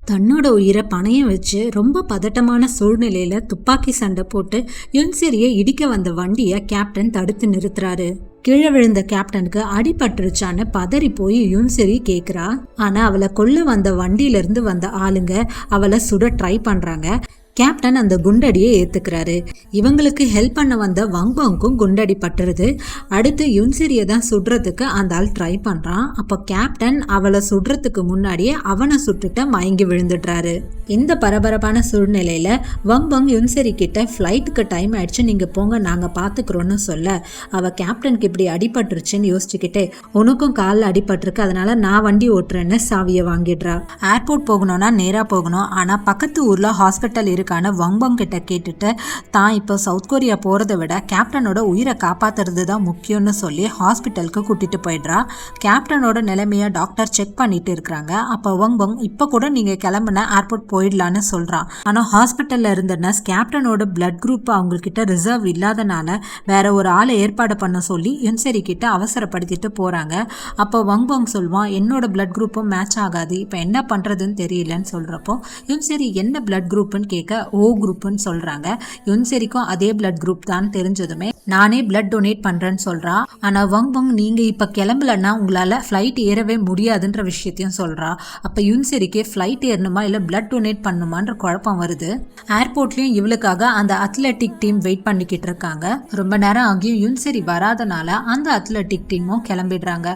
தன்னோட உயிரை பணையம் வச்சு ரொம்ப பதட்டமான சூழ்நிலையில துப்பாக்கி சண்டை போட்டு யுன்செரியை இடிக்க வந்த வண்டியை கேப்டன் தடுத்து நிறுத்துறாரு. கீழே விழுந்த கேப்டனுக்கு அடிபட்டுருச்சான்னு பதறி போய் யுன்செரி கேக்குறா. ஆனா அவளை கொல்ல வந்த வண்டியில இருந்து வந்த ஆளுங்க அவளை சுட ட்ரை பண்றாங்க. கேப்டன் அந்த குண்டடியை ஏத்துக்கிறாரு. இவங்களுக்கு ஹெல்ப் பண்ண வந்த வங்பாங்கும் குண்டடி பட்டுருது. அடுத்து யுன்செரியை தான் சுடுறதுக்கு அந்த ஆள் ட்ரை பண்றான். அப்போ கேப்டன் அவளை சுடுறதுக்கு முன்னாடியே அவனை சுட்டுட்டு மயங்கி விழுந்துடுறாரு. இந்த பரபரப்பான சூழ்நிலையில வங்பாங் யுன்செரி கிட்ட ஃப்ளைட்டுக்கு டைம் ஆயிடுச்சு, நீங்க போங்க நாங்க பாத்துக்கிறோன்னு சொல்ல அவ கேப்டனுக்கு இப்படி அடிபட்டுருச்சுன்னு யோசிச்சுக்கிட்டே உனக்கும் காலில் அடிபட்டிருக்கு, அதனால நான் வண்டி ஓட்டுறேன்னு சாவியை வாங்கிடுறா. ஏர்போர்ட் போகணும்னா நேரா போகணும், ஆனா பக்கத்து ஊர்ல ஹாஸ்பிட்டல் இருக்கான வங்பாங் கிட்ட கேட்டுட்டு தான் இப்போ சவுத் கொரியா போறதை விட கேப்டனோட உயிரை காப்பாத்துறது தான் முக்கியம்னு சொல்லி ஹாஸ்பிட்டலுக்கு கூட்டிட்டு போயிடுறா. கேப்டனோட நிலைமைய டாக்டர் செக் பண்ணிட்டு இருக்கிறாங்க. அப்போ வங்பாங் இப்போ கூட நீங்க கிளம்புன ஏர்போர்ட் போயிடலான்னு சொல்றான். ஆனா ஹாஸ்பிட்டல்ல இருந்த நர்ஸ் கேப்டனோட பிளட் குரூப் அவங்க கிட்ட ரிசர்வ் இல்லாதனால வேற ஒரு ஆளை ஏற்பாடு பண்ண சொல்லி யுன்செரி கிட்ட அவசரப்படுத்திட்டு போறாங்க. அப்போ வங்பாங் சொல்வான், என்னோட பிளட் குரூப்பும் மேட்ச் ஆகாது, இப்போ என்ன பண்றதுன்னு தெரியலன்னு சொல்றப்போ யுன்செரி என்ன பிளட் குரூப்னு கேட்க ஓ குரூப்னு சொல்றாங்க. யுன்செரிக்கும் அதே பிளட் குரூப் தான் தெரிஞ்சதுமே நானே பிளட் டொனேட் பண்றேன்னு சொல்றா. ஆனா வங்பாங் நீங்க இப்ப கிளம்பலன்னா உங்களால ஃபிளைட் ஏறவே முடியாதுன்ற விஷயத்தையும் சொல்றா. அப்ப யுன்செரிக்கு ஃபிளைட் ஏறணுமா இல்ல பிளட் டொனேட் பண்ணுமான்ற குழப்பம் வருது. ஏர்போர்ட்லயும் இவளுக்காக அந்த அத்லெட்டிக் டீம் வெயிட் பண்ணிக்கிட்டு இருக்காங்க. ரொம்ப நேரம் ஆகியும் யுன்செரி வராதனால அந்த அத்லெட்டிக் டீமும் கிளம்பிடுறாங்க.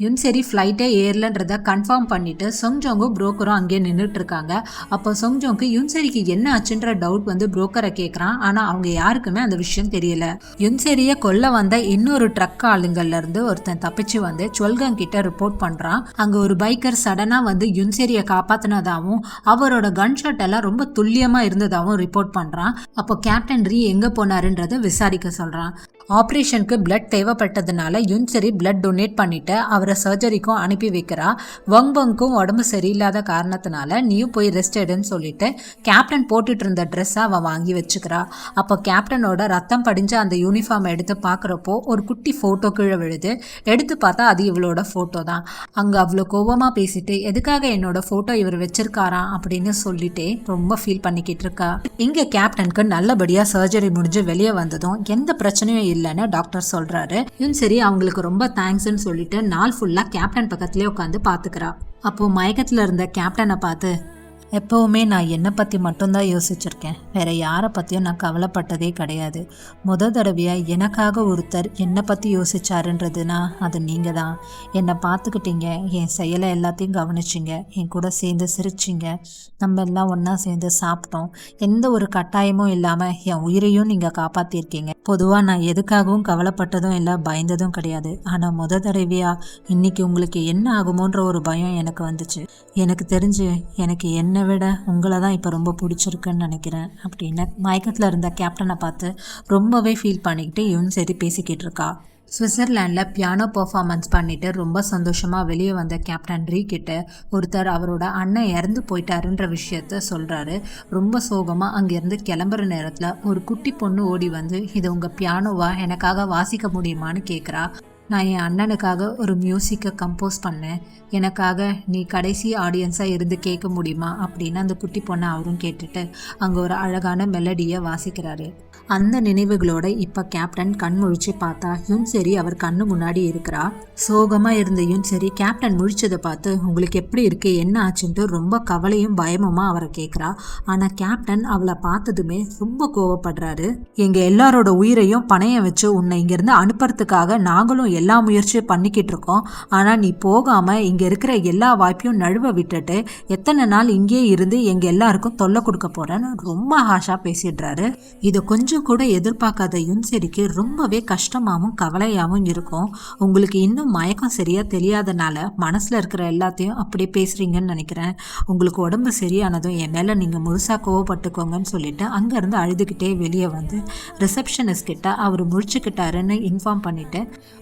யுன்செரி ஃப்ளைட்டே ஏறலன்றத கன்ஃபார்ம் பண்ணிட்டு சொங்ஜோங்கும் புரோக்கரும் அங்கேயே நின்றுட்டு இருக்காங்க. அப்போ சொங்ஜோங்க்கு யுன்செரிக்கு என்ன ஆச்சுன்ற டவுட் வந்து புரோக்கரை கேட்குறான். ஆனால் அவங்க யாருக்குமே அந்த விஷயம் தெரியல. யுன்செரியை கொல்ல வந்த இன்னொரு ட்ரக் ஆளுங்கள்ல இருந்து ஒருத்தன் தப்பிச்சு வந்து சுவல்கங் கிட்ட ரிப்போர்ட் பண்றான். அங்க ஒரு பைக்கர் சடனா வந்து யுன்செரியை காப்பாத்தினதாகவும் அவரோட கன் ஷாட் எல்லாம் ரொம்ப துல்லியமா இருந்ததாகவும் ரிப்போர்ட் பண்றான். அப்போ கேப்டன் ரீ எங்க போனாருன்றத விசாரிக்க சொல்றான். ஆப்ரேஷனுக்கு பிளட் தேவைப்பட்டதுனால யுன்செரி பிளட் டொனேட் பண்ணிட்டு அவரை சர்ஜரிக்கும் அனுப்பி வைக்கிறா. வங்பாங்க்கும் உடம்பு சரியில்லாத காரணத்தினால நீயும் போய் ரெஸ்ட் எடுன்னு சொல்லிட்டு கேப்டன் போட்டுட்டு இருந்த ட்ரெஸ்ஸை அவன் வாங்கி வச்சுக்கிறா. அப்போ கேப்டனோட ரத்தம் படிஞ்ச அந்த யூனிஃபார்ம் எடுத்து பார்க்குறப்போ ஒரு குட்டி ஃபோட்டோ கீழே விழுது. எடுத்து பார்த்தா அது இவளோட ஃபோட்டோ தான். அங்கே அவ்வளோ கோபமாக பேசிட்டு எதுக்காக என்னோட ஃபோட்டோ இவர் வச்சிருக்காராம் அப்படின்னு சொல்லிட்டே ரொம்ப ஃபீல் பண்ணிக்கிட்டு இருக்கா. இங்கே கேப்டனுக்கு நல்லபடியாக சர்ஜரி முடிஞ்சு வெளியே வந்ததும் எந்த பிரச்சனையும் இல்லைன்னு டாக்டர் சொல்றாரு. யுன்செரி அவங்களுக்கு ரொம்ப தேங்க்ஸ்ன்னு சொல்லிட்டு நாள் ஃபுல்லா கேப்டன் பக்கத்துலேயே உட்காந்து பாத்துக்கிறா. அப்போ மயக்கத்துல இருந்த கேப்டனை பார்த்து, எப்போவுமே நான் என்னை பற்றி மட்டும்தான் யோசிச்சிருக்கேன், வேற யாரை பற்றியும் நான் கவலைப்பட்டதே கிடையாது. தடவையாக எனக்காக ஒருத்தர் என்னை பற்றி யோசிச்சாருன்றதுன்னா அது நீங்கள் தான். என்னை பார்த்துக்கிட்டீங்க, என் செயலை எல்லாத்தையும் கவனிச்சிங்க, என் கூட சேர்ந்து சிரிச்சிங்க, நம்ம எல்லாம் ஒன்றா சேர்ந்து சாப்பிட்டோம். எந்த ஒரு கட்டாயமும் இல்லாமல் என் உயிரையும் நீங்கள் காப்பாற்றிருக்கீங்க. பொதுவாக நான் எதுக்காகவும் கவலைப்பட்டதும் இல்லை, பயந்ததும் கிடையாது. ஆனால் தடவையாக இன்னைக்கு உங்களுக்கு என்ன ஆகுமோன்ற ஒரு பயம் எனக்கு வந்துச்சு. எனக்கு தெரிஞ்சு எனக்கு என்ன விட உங்களை தான் இப்போ ரொம்ப பிடிச்சிருக்குன்னு நினைக்கிறேன் அப்படின்னு மயக்கத்தில் இருந்த கேப்டனை பார்த்து ரொம்பவே ஃபீல் பண்ணிக்கிட்டு யுன்செரி பேசிக்கிட்டு இருக்கா. சுவிட்சர்லாண்டில் பியானோ பர்ஃபார்மன்ஸ் பண்ணிட்டு ரொம்ப சந்தோஷமாக வெளியே வந்த கேப்டன் ரீ கிட்ட ஒருத்தர் அவரோட அண்ணன் இறந்து போயிட்டாருன்ற விஷயத்த சொல்கிறாரு. ரொம்ப சோகமாக அங்கேருந்து கிளம்புற நேரத்தில் ஒரு குட்டி பொண்ணு ஓடி வந்து இது உங்கள் பியானோவா, எனக்காக வாசிக்க முடியுமான்னு கேட்குறா. நான் என் அண்ணனுக்காக ஒரு மியூசிக்கை கம்போஸ் பண்ணேன், எனக்காக நீ கடைசி ஆடியன்ஸாக இருந்து கேட்க முடியுமா அப்படின்னு அந்த குட்டி பொண்ணை அவரும் கேட்டுட்டு அங்கே ஒரு அழகான மெலடியை வாசிக்கிறாரு. அந்த நினைவுகளோட இப்போ கேப்டன் கண் முழிச்சு பார்த்தா யுன்செரி அவர் கண்ணு முன்னாடி இருக்கிறா. சோகமாக இருந்த யுன்செரி கேப்டன் முழிச்சதை பார்த்து உங்களுக்கு எப்படி இருக்கு, என்ன ஆச்சுன்ட்டு ரொம்ப கவலையும் பயமுமா அவரை கேட்குறா. ஆனால் கேப்டன் அவளை பார்த்ததுமே ரொம்ப கோவப்படுறாரு. எங்கள் எல்லாரோட உயிரையும் பணைய வச்சு உன்னை இங்கேருந்து அனுப்புறதுக்காக நாங்களும் எல்லா முயற்சியும் பண்ணிக்கிட்டு இருக்கோம். ஆனால் நீ போகாமல் இங்கே இருக்கிற எல்லா வாய்ப்பையும் நழுவ விட்டுட்டு எத்தனை நாள் இங்கே இருந்து எங்கள் எல்லாருக்கும் தொல்லை கொடுக்க போகிறேன்னு ரொம்ப ஹாஷாக பேசிடுறாரு. இதை கொஞ்சம் கூட எதிர்பார்க்காத யுன்செரிக்கு ரொம்பவே கஷ்டமாகவும் கவலையாகவும் இருக்கும். உங்களுக்கு இன்னும் மயக்கம் சரியா தெரியாதனால மனசில் இருக்கிற எல்லாத்தையும் அப்படியே பேசுகிறீங்கன்னு நினைக்கிறேன். உங்களுக்கு உடம்பு சரியானதும் என் மேலே நீங்கள் முழுசாக கோவப்பட்டுக்கோங்கன்னு சொல்லிட்டு அங்கேருந்து அழுதுகிட்டே வெளியே வந்து ரிசப்ஷனிஸ்ட் கிட்ட அவர் முழிச்சுக்கிட்டாருன்னு இன்ஃபார்ம் பண்ணிட்டு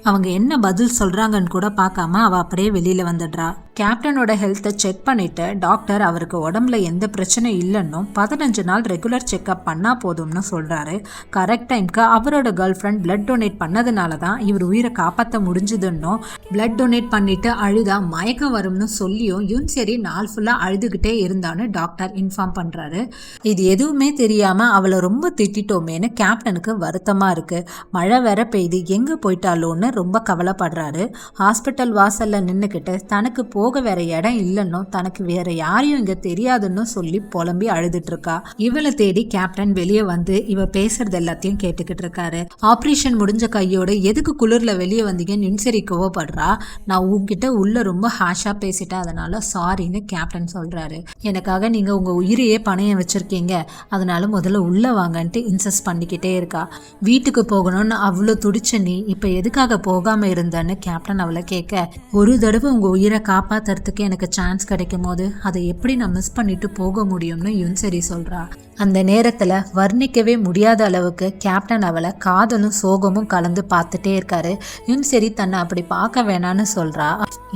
அவங்க என்ன பதில் சொல்கிறாங்கன்னு கூட பார்க்காம அவள் அப்படியே வெளியில் வந்துடுறா. கேப்டனோட ஹெல்த்தை செக் பண்ணிட்டு டாக்டர் அவருக்கு உடம்புல எந்த பிரச்சனையும் இல்லைன்னும் 15 நாள் ரெகுலர் செக்அப் பண்ணா போதும்னு சொல்றாரு. கரெக்ட் டைம்க்கு அவரோட கேர்ள் ஃப்ரெண்ட் பிளட் டொனேட் பண்ணதுனால தான் இவர் உயிரை காப்பாற்ற முடிஞ்சதுன்னும், பிளட் டொனேட் பண்ணிட்டு அழுதா மயக்கம் வரும்னு சொல்லியும் யுன்செரி நாள் ஃபுல்லா அழுதுகிட்டே இருந்தான்னு டாக்டர் இன்ஃபார்ம் பண்றாரு. இது எதுவுமே தெரியாம அவளை ரொம்ப திட்டோமேனு கேப்டனுக்கு வருத்தமா இருக்கு. மழை வேற பெய்து எங்க போயிட்டாலோன்னு ரொம்ப கவலைப்படுறாரு. ஹாஸ்பிட்டல் வாசல்ல நின்னுக்கிட்டு தனக்கு போக வேற இடம் இல்லைன்னு, தனக்கு வேற யாரையும் இங்க தெரியாதுன்னு சொல்லி புலம்பி அழுதுட்டு இருக்கா. இவளை தேடி கேப்டன் வெளியே வந்து இவ பேசுறது எல்லாத்தையும் கேட்டுக்கிட்டு இருக்காரு. ஆபரேஷன் முடிஞ்ச கையோட எதுக்கு குளிர்ல வெளியே வந்தீங்கன்னு யுன்செரி கோவப்படுறா. நான் உங்ககிட்ட உள்ள ரொம்ப ஹாஷா பேசிட்டேன், அதனால சாரின்னு கேப்டன் சொல்றாரு. எனக்காக நீங்க உங்க உயிரையே பணையம் வச்சிருக்கீங்க, அதனால முதல்ல உள்ள வாங்கன்ட்டு இன்சஸ்ட் பண்ணிக்கிட்டே இருக்கா. வீட்டுக்கு போகணும்னு அவ்வளோ துடிச்ச நீ இப்ப எதுக்காக போகாம இருந்தன்னு கேப்டன் அவளை கேட்க, ஒரு தடவை உங்க உயிரை காப்பாத்துறதுக்கு எனக்கு சான்ஸ் கிடைக்கும் போது அதை எப்படி நான் மிஸ் பண்ணிட்டு போக முடியும்னு யுன்செரி சொல்றா. அந்த நேரத்துல வர்ணிக்கவே முடியாத அளவுக்கு கேப்டன் அவளை காதலும் சோகமும் கலந்து பார்த்துட்டே இருக்காரு. யுன்செரி தன்னை அப்படி பார்க்க வேணான்னு சொல்றா.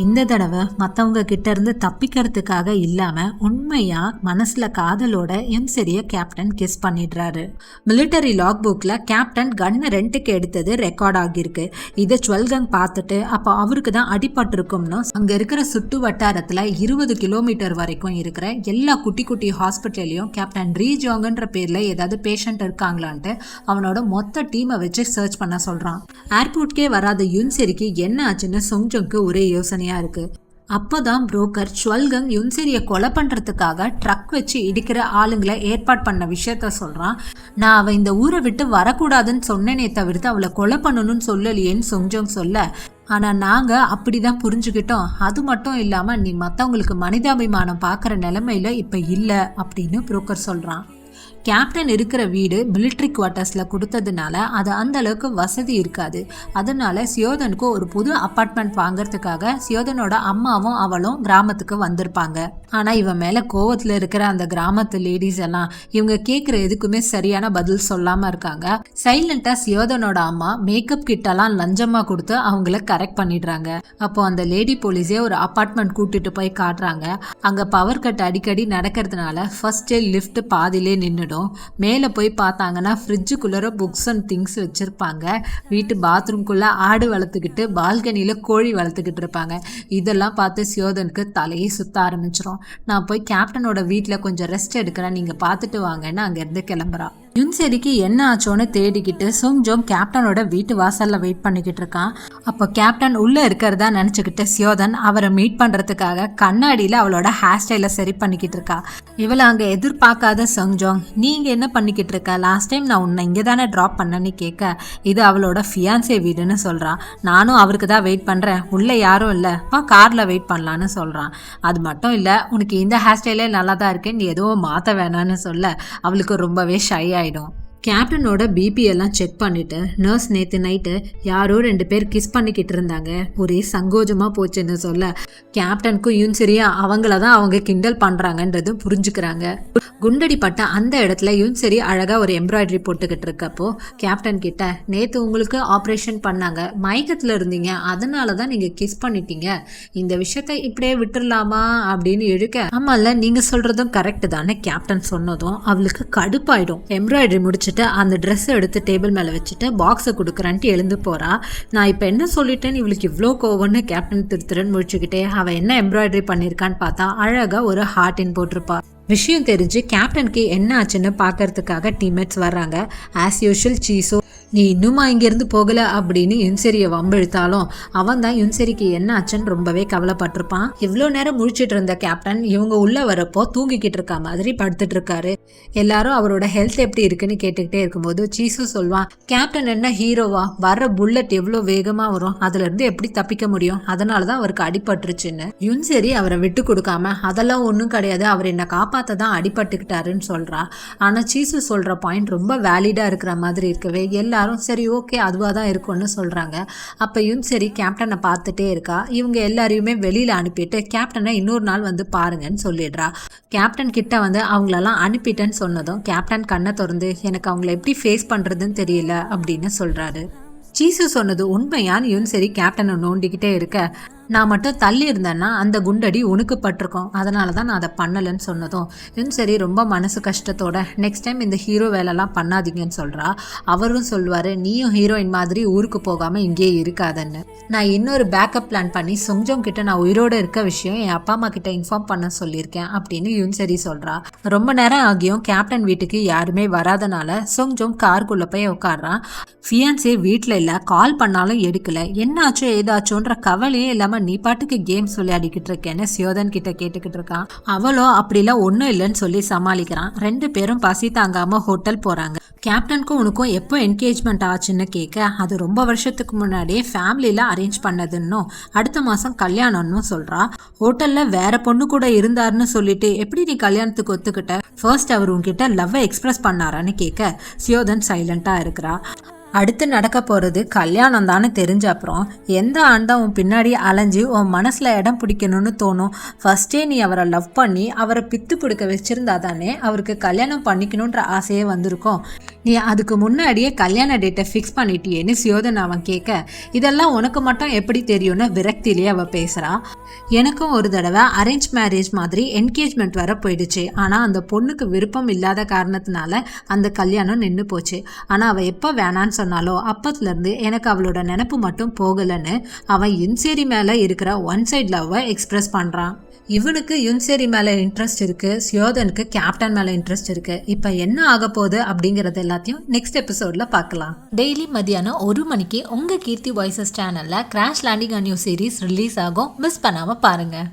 இந்த தடவை மற்றவங்க கிட்ட இருந்து தப்பிக்கிறதுக்காக இல்லாம உண்மையா மனசுல காதலோட யுன்செரிய கேப்டன் கிஸ் பண்ணிடுறாரு. மிலிட்டரி லாக் புக்ல கேப்டன் கன்னை ரெண்டுக்கு எடுத்தது ரெக்கார்ட் ஆகியிருக்கு. இதை ச்வல்கங் பார்த்துட்டு அப்போ அவருக்கு தான் அடிபட்டிருக்கும்னு அங்க இருக்கிற சுட்டு வட்டாரத்துல 20 கிலோமீட்டர் வரைக்கும் இருக்கிற எல்லா குட்டி குட்டி ஹாஸ்பிட்டல்லையும் கேப்டன் ரீஜோங்கன்ற பேர்ல ஏதாவது பேஷண்ட் இருக்காங்களான்ட்டு அவனோட மொத்த டீமை வச்சு சர்ச் பண்ண சொல்றான். ஏர்போர்ட்கே வராத யுன்செரிக்கு என்ன ஆச்சுன்னு சொங்ஜோங்க்கு ஒரே யோசனையா இருக்கு. அப்போதான் புரோக்கர் ச்வல்கங் யுன்செரியை கொலை பண்றதுக்காக ட்ரக் வச்சு இடிக்கிற ஆளுங்களை ஏற்பாடு பண்ண விஷயத்த சொல்றான். நான் அவ இந்த ஊரை விட்டு வரக்கூடாதுன்னு சொன்னேனே தவிர்த்து அவளை கொலை பண்ணணும்னு சொல்லலையேன்னு சொங்ஜோங் சொல்ல, ஆனா நாங்க அப்படிதான் புரிஞ்சுக்கிட்டோம். அது மட்டும் இல்லாம நீ மத்தவங்களுக்கு மனிதாபிமானம் பாக்குற நிலைமையில இப்ப இல்ல அப்படின்னு புரோக்கர் சொல்றான். கேப்டன் இருக்கிற வீடு மிலிட்ரி குவார்ட்டர்ஸ்ல கொடுத்ததுனால அது அந்த அளவுக்கு வசதி இருக்காது. அதனால சியோதனுக்கு ஒரு புது அப்பார்ட்மெண்ட் வாங்கறதுக்காக சியோதனோட அம்மாவும் அவளும் கிராமத்துக்கு வந்திருப்பாங்க. ஆனா இவன் மேல கோவத்துல இருக்கிற அந்த கிராமத்து லேடிஸ் எல்லாம் இவங்க கேட்குற எதுக்குமே சரியான பதில் சொல்லாம இருக்காங்க. சைலண்டா சியோதனோட அம்மா மேக்கப் கிட்டெல்லாம் லஞ்சமா கொடுத்து அவங்கள கரெக்ட் பண்ணிடுறாங்க. அப்போ அந்த லேடி போலீஸே ஒரு அப்பார்ட்மெண்ட் கூட்டிட்டு போய் காட்டுறாங்க. அங்க பவர் கட் அடிக்கடி நடக்கிறதுனால ஃபர்ஸ்ட் லிஃப்ட் பாதிலே நின்னுடும். மேலே போய் பார்த்தாங்கன்னா ஃப்ரிட்ஜுக்குள்ளே புக்ஸ் அண்ட் திங்ஸ் வச்சுருப்பாங்க. வீட்டு பாத்ரூம்குள்ளே ஆடு வளர்த்துக்கிட்டு பால்கனியில் கோழி வளர்த்துக்கிட்டு இருப்பாங்க. இதெல்லாம் பார்த்து சியோதனுக்கு தலையே சுத்த ஆரம்பிச்சிடும். நான் போய் கேப்டனோட வீட்டில் கொஞ்சம் ரெஸ்ட் எடுக்கிறேன், நீங்கள் பார்த்துட்டு வாங்கன்னு அங்கேருந்து கிளம்புறா. யுன்செரிக்கு என்ன ஆச்சோன்னு தேடிக்கிட்டு சொங்ஜோங் கேப்டனோட வீட்டு வாசல்ல வெயிட் பண்ணிக்கிட்டு இருக்கான். அப்போ கேப்டன் உள்ள இருக்கிறதா நினைச்சுக்கிட்டு சியோதன் அவரை மீட் பண்றதுக்காக கண்ணாடியில அவளோட ஹேர் ஸ்டைலை சரி பண்ணிக்கிட்டு இருக்கா. இவளை அங்க எதிர்பார்க்காத சொங்ஜோங், நீங்க என்ன பண்ணிக்கிட்டு இருக்க, லாஸ்ட் டைம் நான் உன்னை இங்கே தானே ட்ராப் பண்ணேன்னு கேட்க, இது அவளோட ஃபியான்சே வீடுன்னு சொல்றான். நானும் அவருக்கு தான் வெயிட் பண்றேன், உள்ள யாரும் இல்லை, கார்ல வெயிட் பண்ணலான்னு சொல்றான். அது மட்டும் இல்லை, உனக்கு இந்த ஹேர் ஸ்டைலே நல்லா தான் இருக்கு, நீ எதுவும் மாற்ற வேணான்னு சொல்ல அவளுக்கு ரொம்பவே ஷை ஆயிடும். கேப்டனோட பிபி எல்லாம் செக் பண்ணிட்டு நர்ஸ் நேற்று நைட்டு யாரோ 2 பேர் கிஸ் பண்ணிக்கிட்டு இருந்தாங்க, ஒரே சங்கோஜமா போச்சுன்னு சொல்ல கேப்டனுக்கும் யுன்செரியா அவங்கள தான் அவங்க கிண்டல் பண்றாங்கன்றது புரிஞ்சுக்கிறாங்க. குண்டடி பட்ட அந்த இடத்துல யுன்செரி அழகா ஒரு எம்ப்ராய்டரி போட்டுக்கிட்டு இருக்கப்போ கேப்டன் கிட்ட, நேற்று உங்களுக்கு ஆப்ரேஷன் பண்ணாங்க, மயக்கத்துல இருந்தீங்க, அதனால தான் நீங்க கிஸ் பண்ணிட்டீங்க, இந்த விஷயத்த இப்படியே விட்டுடலாமா அப்படின்னு இழுக்க, ஆமால நீங்க சொல்றதும் கரெக்ட் தானே கேப்டன் சொன்னதும் அவளுக்கு கடுப்பாயிடும். எம்ப்ராய்டரி முடிச்சு அந்த ட்ரெஸ்ஸை எடுத்து டேபிள் மேலே வச்சுட்டு பாக்ஸை கொடுக்குறான்ட்டு எழுந்து போறா. நான் இப்போ என்ன சொல்லிட்டேன்னு இவளுக்கு இவ்வளோ கோவம்னு கேப்டன் திருத்திரன்னு முடிச்சுக்கிட்டே அவள் என்ன எம்ப்ராய்டரி பண்ணியிருக்கான்னு பார்த்தா அழகாக ஒரு ஹார்ட்டின் போட்டிருப்பா. விஷயம் தெரிஞ்சு கேப்டனுக்கு என்ன ஆச்சுன்னு பார்க்கறதுக்காக டீம்மேட்ஸ் வர்றாங்க. ஆஸ் யூஷுவல் சீசோ, நீ இன்னுமா இங்கேருந்து போகலை அப்படின்னு யுன்செரியை வம்பிழுத்தாலும் அவன் தான் யுன்செரிக்கு என்ன ஆச்சுன்னு ரொம்பவே கவலைப்பட்டிருப்பான். இவ்வளோ நேரம் முழிச்சிட்டு இருந்த கேப்டன் இவங்க உள்ள வரப்போ தூங்கிக்கிட்டு இருக்க மாதிரி படுத்துட்டு இருக்காரு. எல்லாரும் அவரோட ஹெல்த் எப்படி இருக்குன்னு கேட்டுக்கிட்டே இருக்கும்போது சீசு சொல்வான், கேப்டன் என்ன ஹீரோவா, வர்ற புல்லட் எவ்வளோ வேகமாக வரும், அதுல இருந்து எப்படி தப்பிக்க முடியும், அதனால தான் அவருக்கு அடிபட்டுருச்சுன்னு. யுன்செரி அவரை விட்டு கொடுக்காம அதெல்லாம் ஒன்றும் கிடையாது, அவர் என்ன காப்பாற்ற தான் அடிபட்டுக்கிட்டாருன்னு சொல்றா. ஆனா சீசு சொல்ற பாயிண்ட் ரொம்ப வேலிடா இருக்கிற மாதிரி இருக்கவே எல்லாரும் சரி ஓகே அதுவாக தான் இருக்கும்னு சொல்றாங்க. அப்ப யுன்செரி கேப்டனை பார்த்துட்டே இருக்கா. இவங்க எல்லாரையுமே வெளியில அனுப்பிட்டு கேப்டனை இன்னொரு நாள் வந்து பாருங்கன்னு சொல்லிடுறா. கேப்டன் கிட்ட வந்து அவங்களெல்லாம் அனுப்பிட்டேன்னு சொன்னதும் கேப்டன் கண்ணை திறந்து எனக்கு அவங்கள எப்படி ஃபேஸ் பண்றதுன்னு தெரியல அப்படின்னு சொல்றாரு. சீசு சொன்னது உண்மையான்னு யுன்செரி கேப்டனை நோண்டிக்கிட்டே இருக்க, நான் மட்டும் தள்ளி இருந்தேன்னா அந்த குண்டடி உனக்கு பட்டிருக்கோம், அதனால தான் நான் அதை பண்ணலைன்னு சொன்னதும் சரி ரொம்ப மனசு கஷ்டத்தோட நெக்ஸ்ட் டைம் இந்த ஹீரோ வேலைலாம் பண்ணாதீங்கன்னு சொல்கிறா. அவரும் சொல்லுவார், நீயும் ஹீரோயின் மாதிரி ஊருக்கு போகாமல் இங்கேயே இருக்காதன்னு. நான் இன்னொரு பேக்கப் பிளான் பண்ணி சொங்ஜோங் கிட்ட நான் உயிரோடு இருக்க விஷயம் என் அப்பா அம்மா கிட்ட இன்ஃபார்ம் பண்ண சொல்லியிருக்கேன் அப்படின்னு யுன்செரி சொல்கிறா. ரொம்ப நேரம் ஆகியும் கேப்டன் வீட்டுக்கு யாருமே வராதனால சொங்ஜோங் காருக்குள்ளே போய் உட்காடுறான். ஃபியான்சே வீட்டில் இல்லை, கால் பண்ணாலும் எடுக்கல, என்னாச்சோ ஏதாச்சோன்ற கவலையே இல்லாமல் நீ பாட்டுக்கு கேம்ஸ் விளையாடிக்கிட்டு இருக்கேன்னு சியோதன் கிட்ட கேட்டுக்கிட்டு இருக்கான். அவளோ அப்படிலாம் ஒன்றும் இல்லைன்னு சொல்லி சமாளிக்கிறான். 2 பேரும் பசி தாங்காம ஹோட்டல் போறாங்க. கேப்டனுக்கும் உனக்கும் எப்போ என்கேஜ்மெண்ட் ஆச்சுன்னு கேட்க, அது ரொம்ப வருஷத்துக்கு முன்னாடியே ஃபேமிலியில அரேஞ்ச் பண்ணதுன்னும் அடுத்த மாசம் கல்யாணம்னு சொல்றா. ஹோட்டல்ல வேற பொண்ணு கூட இருந்தாருன்னு சொல்லிட்டு எப்படி நீ கல்யாணத்துக்கு ஒத்துக்கிட்ட, ஃபர்ஸ்ட் அவர் உன்கிட்ட லவ்வை எக்ஸ்பிரஸ் பண்ணாரான்னு கேட்க சியோதன் சைலண்டா இருக்கிறா. அடுத்து நடக்க போகிறது கல்யாணம் தானே தெரிஞ்ச அப்புறம் எந்த ஆண்டா உன் பின்னாடி அலைஞ்சு உன் மனசில் இடம் பிடிக்கணும்னு தோணும். ஃபர்ஸ்டே நீ அவரை லவ் பண்ணி அவரை பித்து பிடிக்க வச்சிருந்தா தானே அவருக்கு கல்யாணம் பண்ணிக்கணுன்ற ஆசையே வந்திருக்கும். நீ அதுக்கு முன்னாடியே கல்யாண டேட்டை ஃபிக்ஸ் பண்ணிட்டியேன்னு சியோதன் அவன் கேட்க, இதெல்லாம் உனக்கு மட்டும் எப்படி தெரியும்னு விரக்தியிலேயே அவள் பேசுகிறா. எனக்கும் ஒரு தடவை அரேஞ்ச் மேரேஜ் மாதிரி என்கேஜ்மெண்ட் வர போயிடுச்சு. ஆனால் அந்த பொண்ணுக்கு விருப்பம் இல்லாத காரணத்தினால அந்த கல்யாணம் நின்று போச்சு. ஆனால் அவள் எப்போ வேணான்னு சொன்னாலோ அப்பத்துலேருந்து எனக்கு அவளோட நினப்பு மட்டும் போகலைன்னு அவன் யுன்செரி மேலே இருக்கிற ஒன் சைட் லவ்வை எக்ஸ்பிரஸ் பண்ணுறான். இவனுக்கு யுன்செரி மேலே இன்ட்ரெஸ்ட் இருக்குது, சியோதனுக்கு கேப்டன் மேலே இன்ட்ரெஸ்ட் இருக்குது. இப்போ என்ன ஆக போகுது அப்படிங்கிறது எல்லாத்தையும் நெக்ஸ்ட் எபிசோடில் பார்க்கலாம். டெய்லி மதியானம் 1 மணிக்கு உங்கள் கீர்த்தி வாய்ஸஸ் சேனலில் crash landing on you series release ஆகும். மிஸ் பண்ணாமல் பாருங்கள்.